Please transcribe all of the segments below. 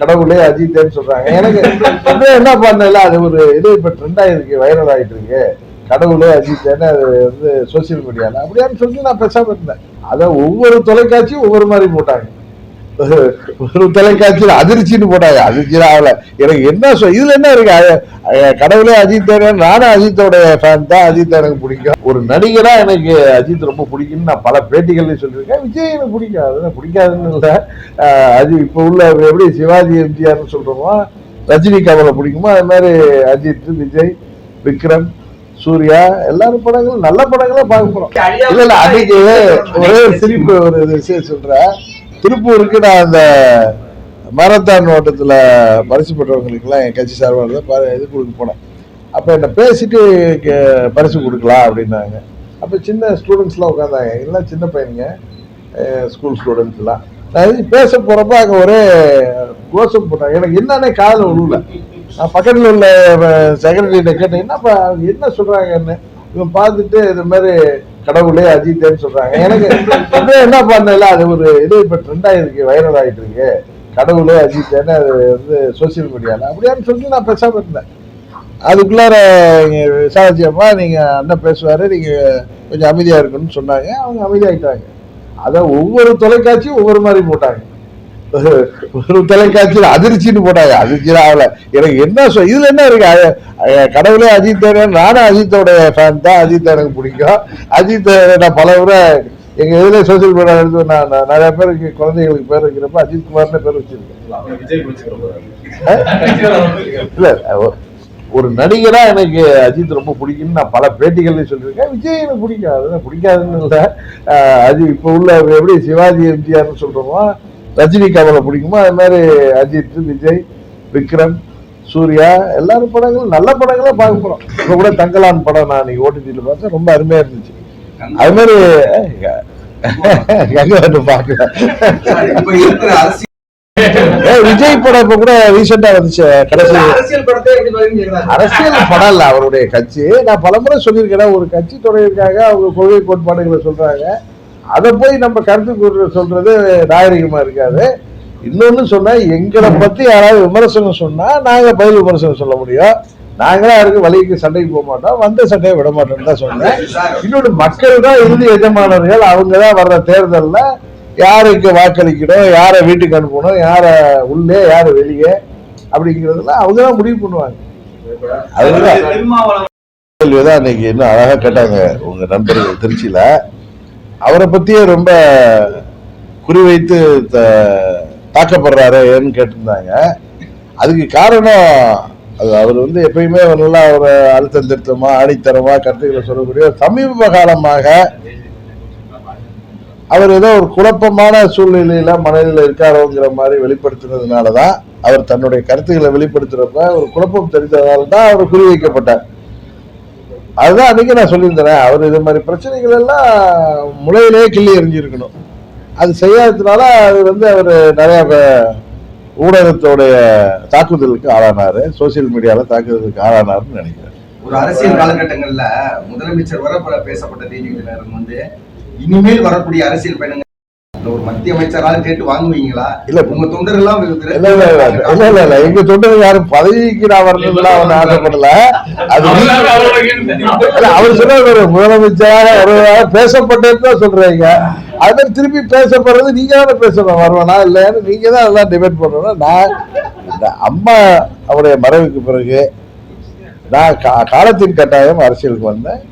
கடவுளே அஜித்தேன்னு சொல்றாங்க. எனக்கு என்ன பண்ணல, அது ஒரு இது இப்ப ட்ரெண்ட் ஆயிருக்கு, வைரல் ஆயிட்டு இருக்கு. கடவுளே அஜித்தேன்னு அது வந்து சோசியல் மீடியால அப்படியான்னு சொல்லி நான் பேசாம இருந்தேன். அத ஒவ்வொரு தொலைக்காட்சியும் ஒவ்வொரு மாதிரி போட்டாங்க. ஒரு தொலைக்காட்சியில் அதிர்ச்சின்னு போட்டாங்க. அதிர்ச்சி ஆகல. எனக்கு என்ன இதுல என்ன இருக்கு, கடவுளே அஜித், நானும் அஜித்தோட ஃபேன் தான். அஜித் எனக்கு பிடிக்கும். ஒரு நடிகரா எனக்கு அஜித் ரொம்ப பிடிக்கும்னு நான் பல பேட்டிகள்ல சொல்லியிருக்கேன். விஜய் எனக்கு பிடிக்கும், அதுதான் பிடிக்காதுன்னு இல்லை. அஜித் இப்ப உள்ள எப்படி சிவாஜி எம்ஜிஆர்னு சொல்றோமோ, ரஜினி கமலை பிடிக்குமோ, அது மாதிரி அஜித், விஜய், விக்ரம், சூர்யா எல்லாரும் படங்களும் நல்ல படங்களும் பார்க்க போறோம். இல்ல இல்ல, அன்னைக்கு ஒரே ஒரு சிரிப்பு ஒரு விஷயம் சொல்றேன். திருப்பூருக்கு நான் அந்த மாரத்தான் ஓட்டத்தில் பரிசு பெற்றவங்களுக்குலாம் என் கட்சி சார்பாக இது கொடுக்க போனேன். அப்போ என்னை பேசிட்டு பரிசு கொடுக்கலாம் அப்படின்னாங்க. அப்போ சின்ன ஸ்டூடெண்ட்ஸ்லாம் உட்காந்தாங்க, எல்லாம் சின்ன பையனுங்க, ஸ்கூல் ஸ்டூடெண்ட்ஸ்லாம். நான் இது பேச போகிறப்ப அங்கே ஒரே கோஷம் போட்டாங்க. எனக்கு என்னன்னே காதில் விழுல. நான் பக்கத்தில் உள்ள செக்ரட்டரிகிட்ட கேட்டேன், என்னப்பா என்ன சொல்கிறாங்கன்னு. இவன் பார்த்துட்டு இது மாதிரி கடவுளே அஜித்தேன்னு சொல்றாங்க. எனக்கு என்ன பண்ணல, அது ஒரு இது இப்ப ட்ரெண்ட் ஆயிருக்கு, வைரல் ஆயிட்டு இருக்கு. கடவுளே அஜித்தேன்னு அது வந்து சோசியல் மீடியால அப்படியான்னு சொல்லி நான் பேசாம இருந்தேன். அதுக்குள்ளார விசாரிச்சப்பா, நீங்க அண்ணன் பேசுவாரு, நீங்க கொஞ்சம் அமைதியா இருக்கணும்னு சொன்னாங்க. அவங்க அமைதியாயிட்டாங்க. அத ஒவ்வொரு தொலைக்காட்சியும் ஒவ்வொரு மாதிரி போட்டாங்க. ஒரு தொலைக்காட்சியில் அதிர்ச்சின்னு போட்டாங்க. அதிர்ச்சி ஆகல. எனக்கு என்ன இதுல என்ன இருக்கு, கடவுளே அஜித், நானும் அஜித்தோட ஃபேன் தான். அஜித் எனக்கு பிடிக்கும். அஜித் நான் பல முறை எங்க இதுல சோசியல் மீடியா எடுத்து நான் நிறைய பேருக்கு குழந்தைகளுக்கு பேர் வைக்கிறப்ப அஜித் குமார்னு பேர் வச்சிருக்கேன். இல்ல, ஒரு நடிகரா எனக்கு அஜித் ரொம்ப பிடிக்கும்னு நான் பல பேட்டிகள்ல சொல்லியிருக்கேன். விஜய் எனக்கு பிடிக்கும், அதுதான் பிடிக்காதுன்னு இல்லை. அஜித் இப்ப உள்ள எப்படி சிவாஜி எம்ஜிஆர்னு சொல்றோமோ, ரஜினி கமலை பிடிக்குமோ, அது மாதிரி அஜித், விஜய், விக்ரம், சூர்யா எல்லாரும் படங்களும் நல்ல படங்களும் பார்க்க போறோம். இப்ப கூட தங்கலான் படம் நான் இன்னைக்கு ஓடிடியில் பார்த்தேன், ரொம்ப அருமையா இருந்துச்சு. அது மாதிரி பார்க்கல. விஜய் படம் இப்ப கூட ரீசெண்டா வந்துச்சு. கடைசி அரசியல் படம் இல்ல, அவருடைய கட்சி. நான் பலமுறை சொல்லியிருக்கேன், ஒரு கட்சி தொடர்பாக அவங்க கொள்கை கோட்பாடுகளை சொல்றாங்க. அதை போய் நம்ம கருத்து சொல்றது நாகரிகமா இருக்காது. இன்னொன்னு சொன்னா, எங்களை பத்தி யாராவது விமர்சனம் சொன்னா நாங்க பதில் விமர்சனம் சொல்ல முடியும். நாங்களா யாருக்கு வழிக்கு சண்டைக்கு போக மாட்டோம், வந்த சண்டையை விட மாட்டோம்னு தான் சொன்னேன். இன்னொன்று, மக்கள் தான் இறுதி எஜமானர்கள். அவங்கதான் வர்ற தேர்தல்ல யாருக்கு வாக்களிக்கணும், யாரை வீட்டுக்கு அனுப்பணும், யார உள்ளே யாரு வெளியே அப்படிங்கிறதுல அவங்கதான் முடிவு பண்ணுவாங்க. அதுதான் இன்னைக்கு இன்னும் அழகா கேட்டாங்க உங்க நண்பர்கள் திருச்சியில. அவரை பத்தியே ரொம்ப குறிவைத்து தாக்கப்படுறாரு ஏன்னு கேட்டிருந்தாங்க. அதுக்கு காரணம், அது அவர் வந்து எப்பயுமே நல்லா ஒரு அழுத்தம் திருத்தமா ஆணித்தரமா கருத்துக்களை சொல்லக்கூடிய, சமீப காலமாக அவர் ஏதோ ஒரு குழப்பமான சூழ்நிலையில மனதில் இருக்காரோங்கிற மாதிரி வெளிப்படுத்தினதுனாலதான், அவர் தன்னுடைய கருத்துக்களை வெளிப்படுத்துறப்ப ஒரு குழப்பம் தெரிந்ததால்தான் அவர் குறிவைக்கப்பட்டார். அதுதான் அன்னைக்கு நான் சொல்லியிருந்தேன், அவர் இது மாதிரி பிரச்சனைகள் எல்லாம் முளையிலேயே கிள்ளி எறிஞ்சிருக்கணும். அது செய்யாததுனால அது வந்து அவர் நிறைய ஊடகத்தோடைய தாக்குதலுக்கு ஆளானாரு, சோசியல் மீடியால தாக்குதலுக்கு ஆளானாருன்னு நினைக்கிறேன். ஒரு அரசியல் காலகட்டங்கள்ல முதலமைச்சர் வர பேசப்பட்ட தேதிகள் வந்து இனிமேல் வரக்கூடிய அரசியல் பயணங்கள் ஒரு மத்திய அமைச்சராக கேட்டு வாங்குவீங்களா? இல்ல உங்க தொண்டர் எல்லாம் இல்ல எங்க தொண்டர் யாரும் பதவிக்கு நான் வரணும்லாம் ஆசைப்படல. அது அவர் சொன்ன முதலமைச்சராக பேசப்பட்டதுதான் சொல்றீங்க. அது மாதிரி திருப்பி பேசப்படுறது நீங்க தானே பேசணும், வருவானா இல்லைன்னு நீங்க தான் அதெல்லாம் டிபேட் பண்ணணும். நான் இந்த அம்மா அவருடைய மறைவுக்கு பிறகு நான் காலத்தின் கட்டாயம் அரசியலுக்கு வந்தேன்.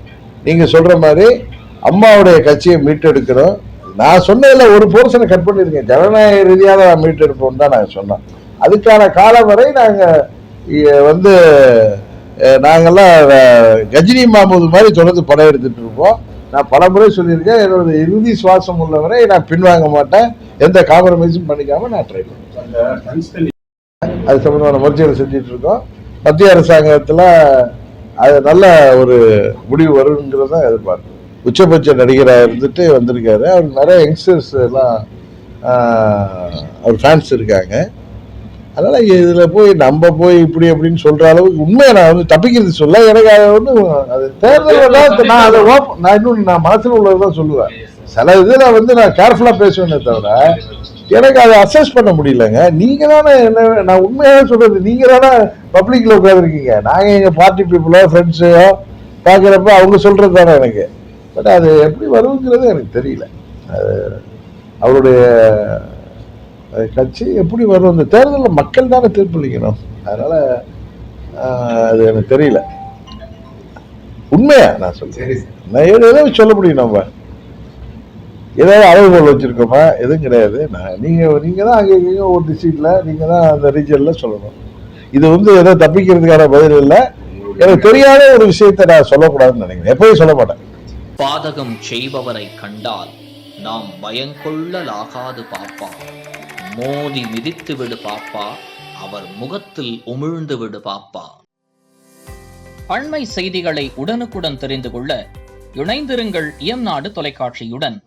நீங்க சொல்ற மாதிரி அம்மாவுடைய கட்சியை மீட்டெடுக்கணும். நான் சொன்னதுல ஒரு போர்ஷனை கட் பண்ணிருக்கேன். ஜனநாயக ரீதியாக மீட்டெடுப்போம் தான் நாங்கள் சொன்னோம். அதுக்கான காலம் வரை நாங்கள் நாங்கெல்லாம் கஜினி மாமூது மாதிரி தொடர்ந்து படம் எடுத்துட்டு இருப்போம். நான் பல முறை சொல்லியிருக்கேன், என்னோட இறுதி சுவாசம் உள்ளவரை நான் பின்வாங்க மாட்டேன். எந்த காம்ப்ரமைஸும் பண்ணிக்காம நான் ட்ரை பண்ணுவேன். அது சம்பந்தமான முயற்சிகளை செஞ்சுட்டு இருக்கோம். மத்திய அரசாங்கத்தில் அது நல்ல ஒரு முடிவு வருங்கிறத எதிர்பார்க்கிறேன். உச்சபட்ச நடிகராக இருந்துட்டு வந்திருக்காரு. அவருக்கு நிறைய யங்ஸ்டர்ஸ் எல்லாம் அவர் ஃபேன்ஸ் இருக்காங்க. அதனால இதுல போய் நம்ம போய் இப்படி அப்படின்னு சொல்ற அளவுக்கு உண்மையை நான் வந்து தப்பிக்கிறது சொல்ல. எனக்கு அதை வந்து அது தேர்தல் நான் அதை நான் இன்னும் நான் மனசுல உள்ளதான் சொல்லுவேன். சில இதுல வந்து நான் கேர்ஃபுல்லா பேசுவேனே தவிர எனக்கு அதை அசஸ் பண்ண முடியலங்க. நீங்க தானே என்ன, நான் உண்மையாக சொல்றது, நீங்க தானே பப்ளிக்ல உட்காந்துருக்கீங்க. நாங்க எங்க பார்ட்டி பீப்புளோ ஃப்ரெண்ட்ஸோ பாக்குறப்ப அவங்க சொல்றது தானே எனக்கு. பட் அது எப்படி வருங்கிறது எனக்கு தெரியல. அது அவருடைய கட்சி எப்படி வரும், இந்த தேர்தலில் மக்கள் தானே தீர்ப்பளிக்கணும். அதனால அது எனக்கு தெரியல. உண்மையா நான் சொல்றேன். நான் ஏதோ சொல்ல முடியும். நம்ம ஏதாவது அளவுகோல் வச்சிருக்கோமா? எதுவும் கிடையாது. நீங்க தான் அங்கே ஒரு டிஸ்ட்ரிக்ட்ல நீங்க தான் அந்த ரீஜன்ல சொல்லணும். இது ஏதோ தப்பிக்கிறதுக்கான பதில் இல்லை. எனக்கு தெரியாத ஒரு விஷயத்தை நான் சொல்லக்கூடாதுன்னு நினைக்கிறேன். எப்பயும் சொல்ல மாட்டேன். பாதகம் செய்பவரை கண்டால் நாம் பயங்கொள்ளலாகாது பாப்பா, மோதி மிதித்து விடு பாப்பா, அவர் முகத்தில் உமிழ்ந்து விடு பாப்பா. அண்மை செய்திகளை உடனுக்குடன் தெரிந்து கொள்ள இணைந்திருங்கள் இயம்நாடு தொலைக்காட்சியுடன்.